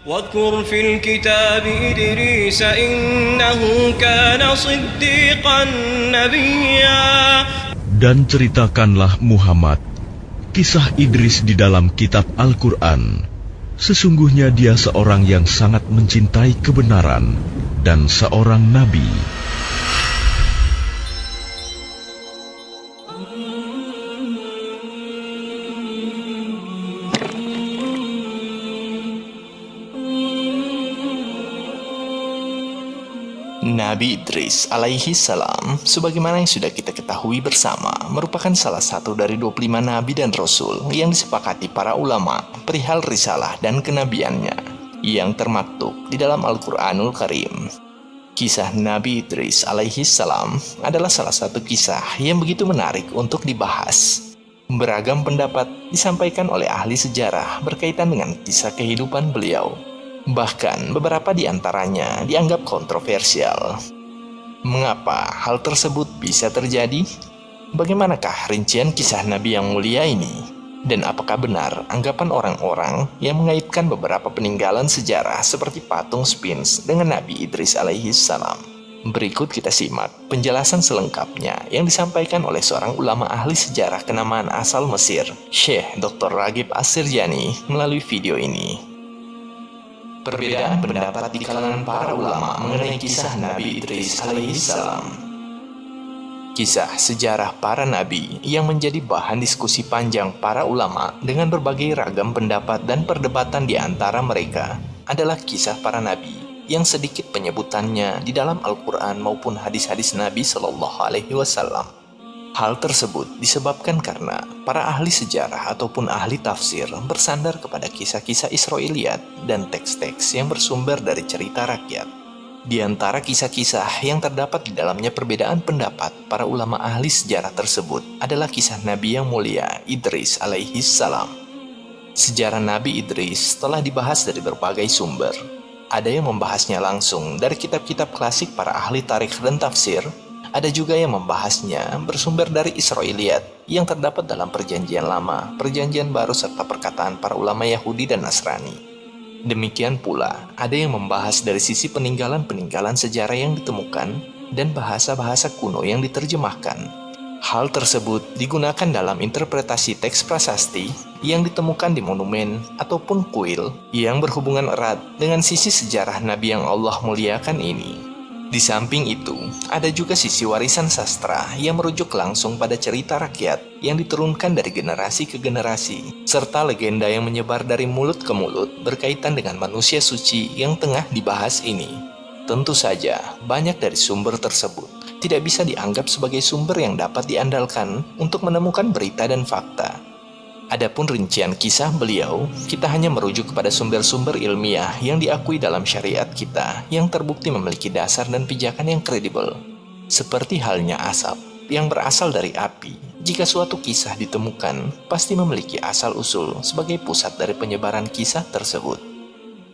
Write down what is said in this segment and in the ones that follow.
واذكر في الكتاب إدريس إنه كان صديقا نبيا. Dan ceritakanlah Muhammad kisah Idris di dalam kitab Al-Quran. Sesungguhnya dia seorang yang sangat mencintai kebenaran dan seorang nabi. Nabi Idris alaihi salam, sebagaimana yang sudah kita ketahui bersama, merupakan salah satu dari 25 nabi dan rasul yang disepakati para ulama perihal risalah dan kenabiannya yang termaktub di dalam Al-Quranul Karim. Kisah Nabi Idris alaihi salam adalah salah satu kisah yang begitu menarik untuk dibahas. Beragam pendapat disampaikan oleh ahli sejarah berkaitan dengan kisah kehidupan beliau. Bahkan beberapa di antaranya dianggap kontroversial. Mengapa hal tersebut bisa terjadi? Bagaimanakah rincian kisah Nabi yang mulia ini? Dan apakah benar anggapan orang-orang yang mengaitkan beberapa peninggalan sejarah seperti patung Sphinx dengan Nabi Idris alaihi salam? Berikut kita simak penjelasan selengkapnya yang disampaikan oleh seorang ulama ahli sejarah kenamaan asal Mesir, Syekh Dr. Raghib As-Sirjani, melalui video ini. Perbedaan pendapat di kalangan para ulama mengenai kisah Nabi Idris alaihi salam. Kisah sejarah para nabi yang menjadi bahan diskusi panjang para ulama dengan berbagai ragam pendapat dan perdebatan di antara mereka adalah kisah para nabi yang sedikit penyebutannya di dalam Al-Quran maupun hadis-hadis Nabi Shallallahu Alaihi Wasallam. Hal tersebut disebabkan karena para ahli sejarah ataupun ahli tafsir bersandar kepada kisah-kisah Israiliyat dan teks-teks yang bersumber dari cerita rakyat. Di antara kisah-kisah yang terdapat di dalamnya perbedaan pendapat para ulama ahli sejarah tersebut adalah kisah Nabi yang mulia Idris alaihi salam. Sejarah Nabi Idris telah dibahas dari berbagai sumber. Ada yang membahasnya langsung dari kitab-kitab klasik para ahli tarikh dan tafsir. Ada juga yang membahasnya bersumber dari Israiliyat yang terdapat dalam Perjanjian Lama, Perjanjian Baru serta perkataan para ulama Yahudi dan Nasrani. Demikian pula, ada yang membahas dari sisi peninggalan-peninggalan sejarah yang ditemukan dan bahasa-bahasa kuno yang diterjemahkan. Hal tersebut digunakan dalam interpretasi teks prasasti yang ditemukan di monumen ataupun kuil yang berhubungan erat dengan sisi sejarah Nabi yang Allah muliakan ini. Di samping itu, ada juga sisi warisan sastra yang merujuk langsung pada cerita rakyat yang diturunkan dari generasi ke generasi, serta legenda yang menyebar dari mulut ke mulut berkaitan dengan manusia suci yang tengah dibahas ini. Tentu saja, banyak dari sumber tersebut tidak bisa dianggap sebagai sumber yang dapat diandalkan untuk menemukan berita dan fakta. Adapun rincian kisah beliau, kita hanya merujuk kepada sumber-sumber ilmiah yang diakui dalam syariat kita, yang terbukti memiliki dasar dan pijakan yang kredibel. Seperti halnya asap yang berasal dari api, jika suatu kisah ditemukan, pasti memiliki asal-usul sebagai pusat dari penyebaran kisah tersebut.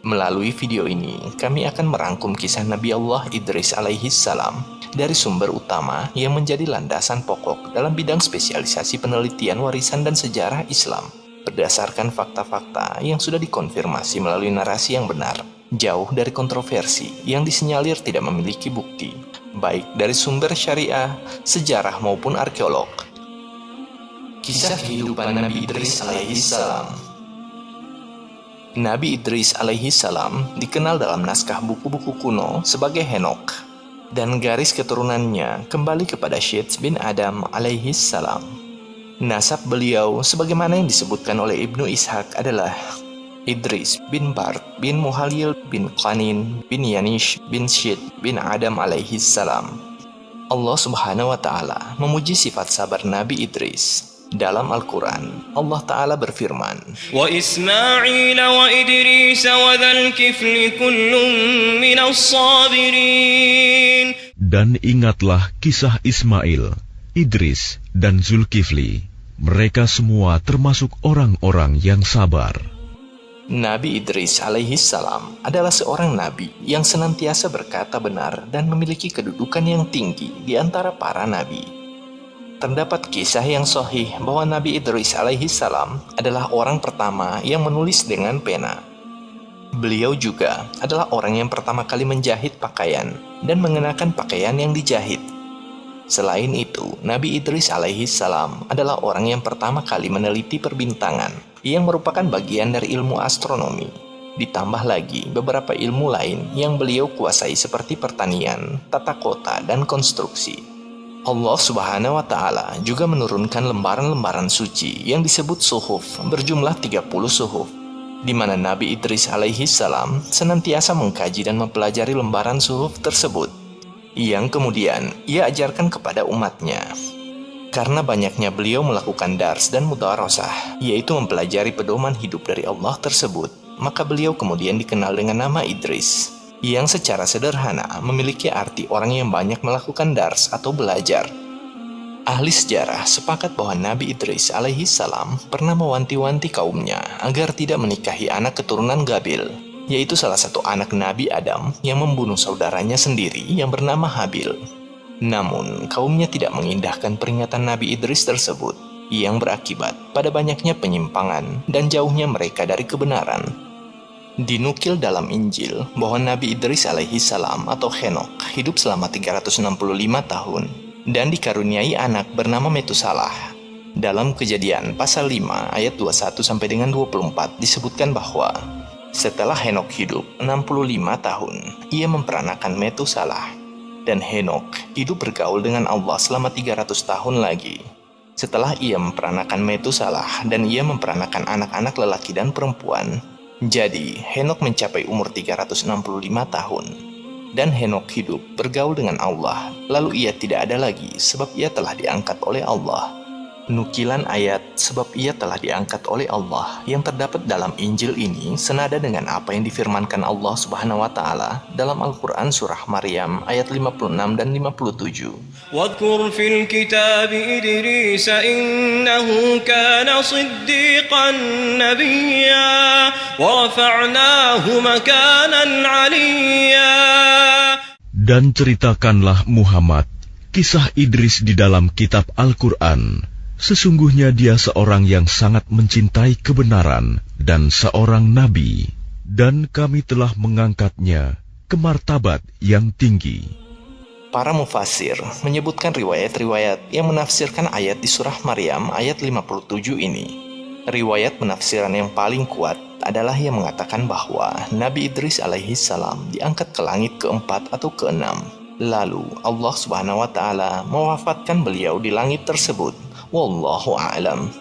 Melalui video ini, kami akan merangkum kisah Nabi Allah Idris alaihi salam dari sumber utama yang menjadi landasan pokok dalam bidang spesialisasi penelitian warisan dan sejarah Islam, berdasarkan fakta-fakta yang sudah dikonfirmasi melalui narasi yang benar, jauh dari kontroversi yang disinyalir tidak memiliki bukti, baik dari sumber syariah, sejarah maupun arkeolog. Kisah kehidupan Nabi Idris alaihi salam. Nabi Idris alaihi salam dikenal dalam naskah buku-buku kuno sebagai Henokh, dan garis keturunannya kembali kepada Syed bin Adam alaihi salam. Nasab beliau sebagaimana yang disebutkan oleh Ibnu Ishaq adalah Idris bin Bart bin Muhalil bin Qanin bin Yanish bin Syed bin Adam alaihi salam. Allah subhanahu wa ta'ala memuji sifat sabar Nabi Idris. Dalam Al-Quran, Allah Ta'ala berfirman, وإسماعيل وإدريس وذا الكفل كل من الصابرين. Dan ingatlah kisah Ismail, Idris, dan Zulkifli. Mereka semua termasuk orang-orang yang sabar. Nabi Idris alaihi salam adalah seorang nabi yang senantiasa berkata benar dan memiliki kedudukan yang tinggi di antara para nabi. Terdapat kisah yang sahih bahwa Nabi Idris alaihi salam adalah orang pertama yang menulis dengan pena. Beliau juga adalah orang yang pertama kali menjahit pakaian dan mengenakan pakaian yang dijahit. Selain itu, Nabi Idris alaihi salam adalah orang yang pertama kali meneliti perbintangan, yang merupakan bagian dari ilmu astronomi. Ditambah lagi beberapa ilmu lain yang beliau kuasai seperti pertanian, tata kota, dan konstruksi. Allah Subhanahu wa Ta'ala juga menurunkan lembaran-lembaran suci yang disebut suhuf berjumlah 30 suhuf, di mana Nabi Idris alaihi salam senantiasa mengkaji dan mempelajari lembaran suhuf tersebut, yang kemudian ia ajarkan kepada umatnya. Karena banyaknya beliau melakukan dars dan mudarasah, yaitu mempelajari pedoman hidup dari Allah tersebut, maka beliau kemudian dikenal dengan nama Idris, yang secara sederhana memiliki arti orang yang banyak melakukan dars atau belajar. Ahli sejarah sepakat bahwa Nabi Idris alaihi salam pernah mewanti-wanti kaumnya agar tidak menikahi anak keturunan Gabil, yaitu salah satu anak Nabi Adam yang membunuh saudaranya sendiri yang bernama Habil. Namun, kaumnya tidak mengindahkan peringatan Nabi Idris tersebut, yang berakibat pada banyaknya penyimpangan dan jauhnya mereka dari kebenaran. Dinukil dalam Injil bahwa Nabi Idris alaihi salam atau Henokh hidup selama 365 tahun dan dikaruniai anak bernama Metusalah. Dalam Kejadian pasal 5 ayat 21 sampai dengan 24 disebutkan bahwa setelah Henokh hidup 65 tahun, ia memperanakan Metusalah, dan Henokh hidup bergaul dengan Allah selama 300 tahun lagi. Setelah ia memperanakan Metusalah dan ia memperanakan anak-anak lelaki dan perempuan, jadi Henokh mencapai umur 365 tahun. Dan Henokh hidup bergaul dengan Allah, lalu ia tidak ada lagi sebab ia telah diangkat oleh Allah. Nukilan ayat sebab ia telah diangkat oleh Allah yang terdapat dalam Injil ini senada dengan apa yang difirmankan Allah Subhanahu wa Ta'ala dalam Al-Quran surah Maryam ayat 56 dan 57. واذكر في الكتاب إدريس إنه كان صديقا نبيا ورفعناه مكانا عليا. Dan ceritakanlah Muhammad kisah Idris di dalam kitab Al-Quran. Sesungguhnya dia seorang yang sangat mencintai kebenaran dan seorang nabi, dan kami telah mengangkatnya ke martabat yang tinggi. Para mufassir menyebutkan riwayat-riwayat yang menafsirkan ayat di surah Maryam ayat 57 ini. Riwayat penafsiran yang paling kuat adalah yang mengatakan bahwa Nabi Idris alaihi salam diangkat ke langit keempat atau keenam. Lalu Allah Subhanahu wa Ta'ala mewafatkan beliau di langit tersebut. Wallahu a'lam.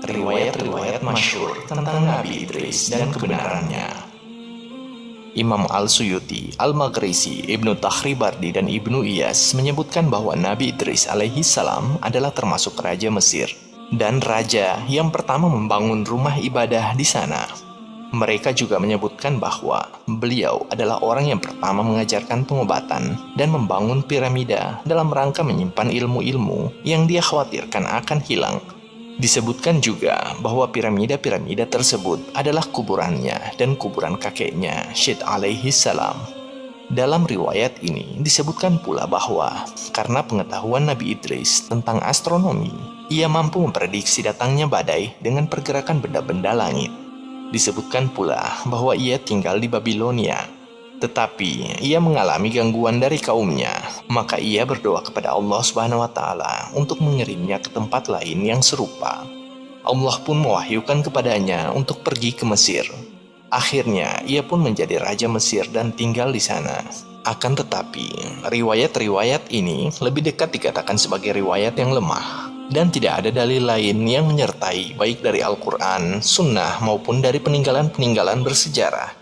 Riwayat-riwayat masyhur tentang Nabi Idris dan kebenarannya. Imam Al-Suyuti, Al-Maghrisi, Ibnu Takhribardi, dan Ibnu Iyas menyebutkan bahwa Nabi Idris alaihi salam adalah termasuk Raja Mesir dan raja yang pertama membangun rumah ibadah di sana. Mereka juga menyebutkan bahwa beliau adalah orang yang pertama mengajarkan pengobatan dan membangun piramida dalam rangka menyimpan ilmu-ilmu yang dia khawatirkan akan hilang. Disebutkan juga bahwa piramida-piramida tersebut adalah kuburannya dan kuburan kakeknya, Syed alaihi salam. Dalam riwayat ini disebutkan pula bahwa karena pengetahuan Nabi Idris tentang astronomi, ia mampu memprediksi datangnya badai dengan pergerakan benda-benda langit. Disebutkan pula bahwa ia tinggal di Babilonia, tetapi ia mengalami gangguan dari kaumnya, maka ia berdoa kepada Allah Subhanahu wa Ta'ala untuk mengirimnya ke tempat lain yang serupa. Allah pun mewahyukan kepadanya untuk pergi ke Mesir. Akhirnya ia pun menjadi Raja Mesir dan tinggal di sana. Akan tetapi, riwayat-riwayat ini lebih dekat dikatakan sebagai riwayat yang lemah, dan tidak ada dalil lain yang menyertai baik dari Al-Quran, Sunnah maupun dari peninggalan-peninggalan bersejarah.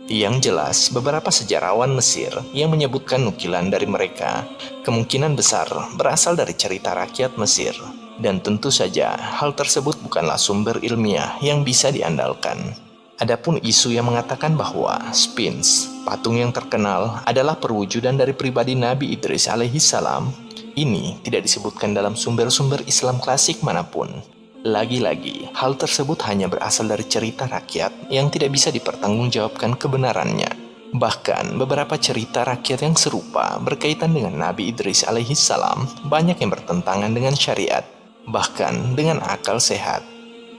Yang jelas, beberapa sejarawan Mesir yang menyebutkan nukilan dari mereka kemungkinan besar berasal dari cerita rakyat Mesir. Dan tentu saja hal tersebut bukanlah sumber ilmiah yang bisa diandalkan. Adapun isu yang mengatakan bahwa Sphinx, patung yang terkenal, adalah perwujudan dari pribadi Nabi Idris alaihi salam, ini tidak disebutkan dalam sumber-sumber Islam klasik manapun. Lagi-lagi, hal tersebut hanya berasal dari cerita rakyat yang tidak bisa dipertanggungjawabkan kebenarannya. Bahkan, beberapa cerita rakyat yang serupa berkaitan dengan Nabi Idris alaihi salam banyak yang bertentangan dengan syariat, bahkan dengan akal sehat.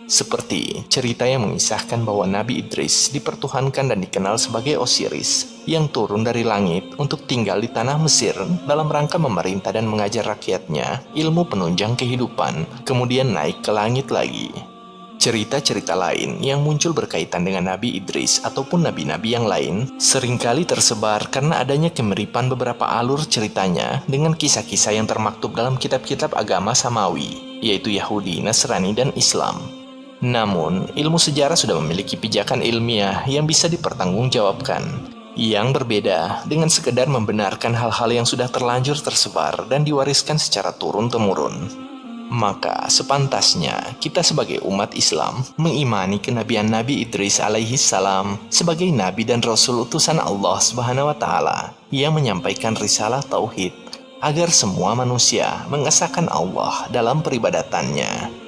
Seperti cerita yang mengisahkan bahwa Nabi Idris dipertuhankan dan dikenal sebagai Osiris yang turun dari langit untuk tinggal di tanah Mesir dalam rangka memerintah dan mengajar rakyatnya ilmu penunjang kehidupan, kemudian naik ke langit lagi. Cerita-cerita lain yang muncul berkaitan dengan Nabi Idris ataupun nabi-nabi yang lain seringkali tersebar karena adanya kemiripan beberapa alur ceritanya dengan kisah-kisah yang termaktub dalam kitab-kitab agama Samawi, yaitu Yahudi, Nasrani, dan Islam. Namun, ilmu sejarah sudah memiliki pijakan ilmiah yang bisa dipertanggungjawabkan, yang berbeda dengan sekedar membenarkan hal-hal yang sudah terlanjur tersebar dan diwariskan secara turun-temurun. Maka sepantasnya kita sebagai umat Islam mengimani kenabian Nabi Idris alaihi salam sebagai nabi dan rasul utusan Allah Subhanahu wa taala yang menyampaikan risalah tauhid agar semua manusia mengesahkan Allah dalam peribadatannya.